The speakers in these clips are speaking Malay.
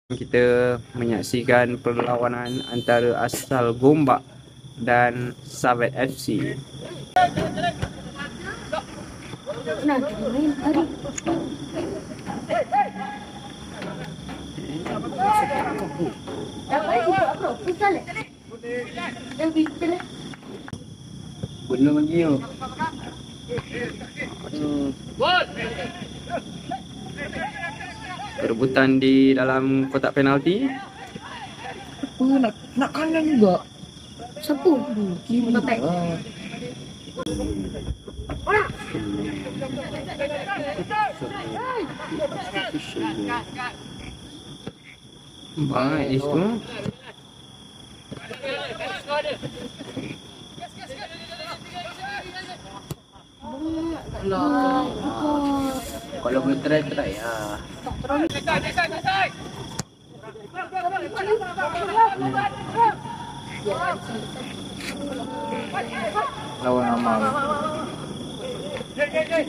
Kita menyaksikan perlawanan antara Asal Gombak dan Savet FC. Benar lagi yo. Perebutan di dalam kotak penalti. Nak kanan juga. Siapa? Kiri. Baik itu. Kalau boleh try ya. Lawan amal. Okay.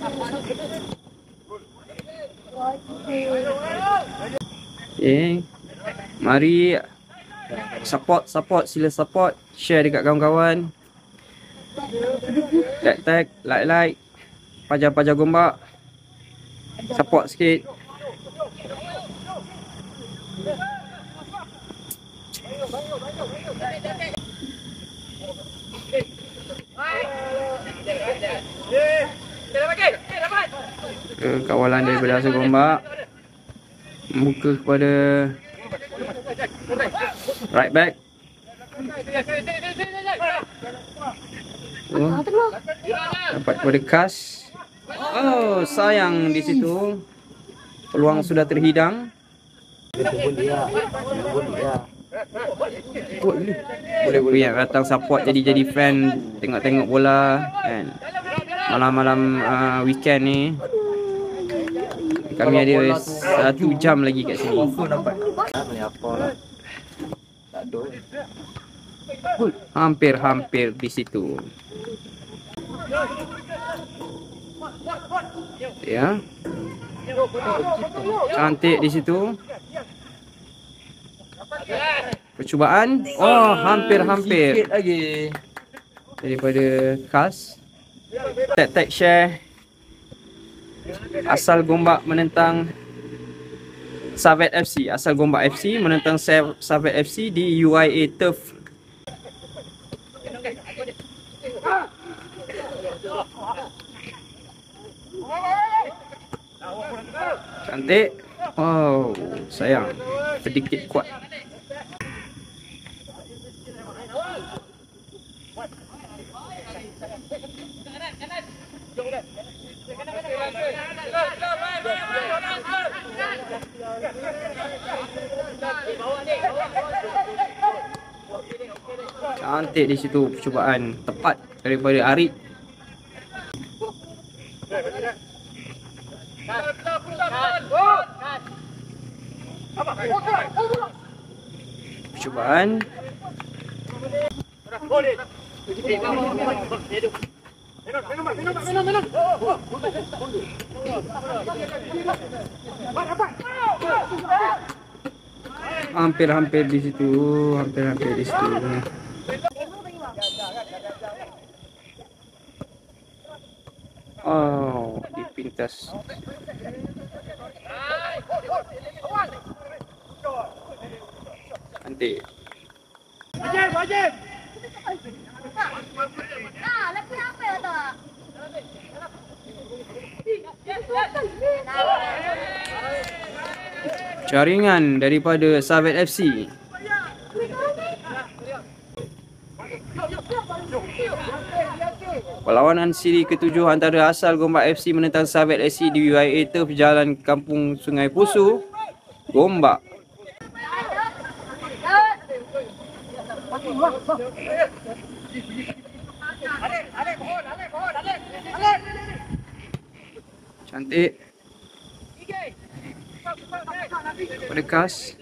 Mari support, sila support, share dekat kawan-kawan. Tag, like, pajar Gombak. Support sikit. Kawalan daripada Asal Gombak membuka kepada right back. Dapat kepada Kas. Oh, sayang di situ. Peluang sudah terhidang. Boleh yang datang support, jadi fan, tengok bola kan. Malam-malam weekend ni kami ada 1 jam lagi kat sini. Hampir di situ. Ya. Cantik di situ. Percubaan. Oh, hampir. Sikit lagi. Daripada Kas. Tag share. Asal Gombak menentang Savet FC. Asal Gombak FC menentang Savet FC di UIA Turf. Cantik. Oh, sayang. Sedikit kuat. Cantik di situ percubaan tepat daripada Arif. Percubaan. Hampir di situ, hampir di situ. Oh, dipintas. Cantik. Wajib. Nah, lagi apa ya tu? Jaringan daripada Savet FC. Perlawanan siri ke-7 antara Asal Gombak FC menentang Savet FC di UIA Turf Jalan Kampung Sungai Pusu, Gombak. Cantik. Pada Kas.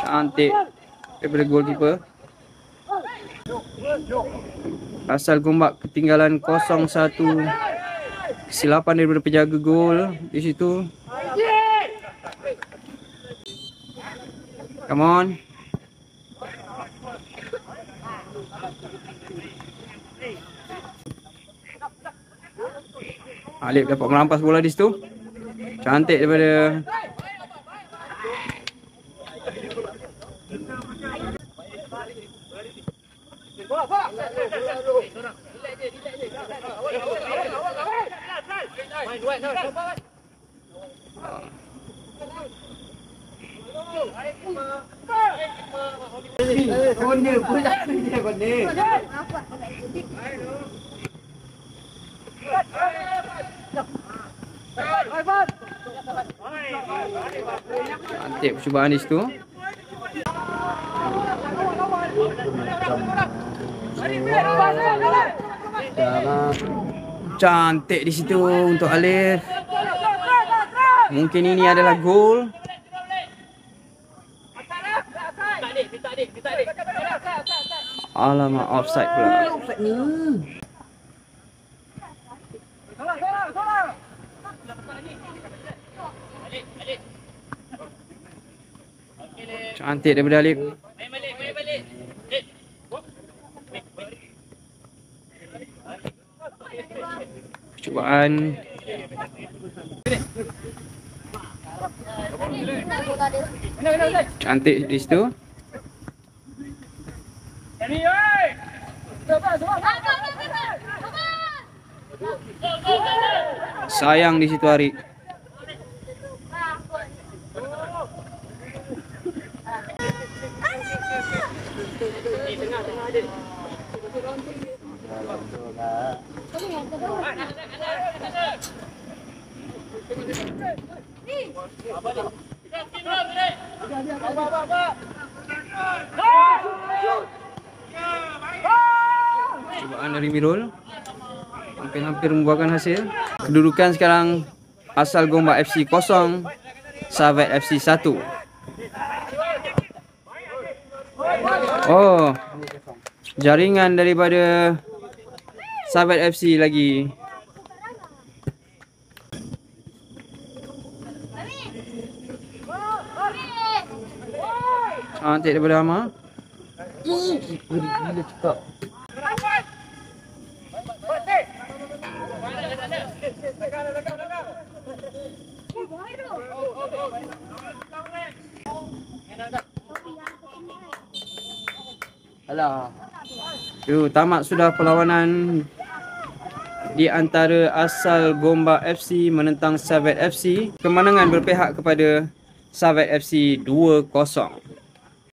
Cantik daripada goalkeeper. Asal Gombak ketinggalan 0-1. Kesilapan daripada penjaga gol di situ. Come on. Alif dapat merampas bola di situ. Cantik daripada cantik percubaan di situ. Cantik di situ untuk Alif. Mungkin ini adalah gol. Alamak, offside pula. Cantik daripada Alif. Percubaan. Cantik di situ. Sayang di situ Arik. Cubaan dari Mirul hampir membuahkan hasil. Kedudukan sekarang Asal Gombak FC 0, Sahabat FC 1. Oh, jaringan daripada Sahabat FC lagi. Cantik daripada Hama. Gila cakap. Alah. Tamat sudah perlawanan di antara Asal Gombak FC menentang Sahabat FC. Kemenangan berpihak kepada Sahabat FC 2-0.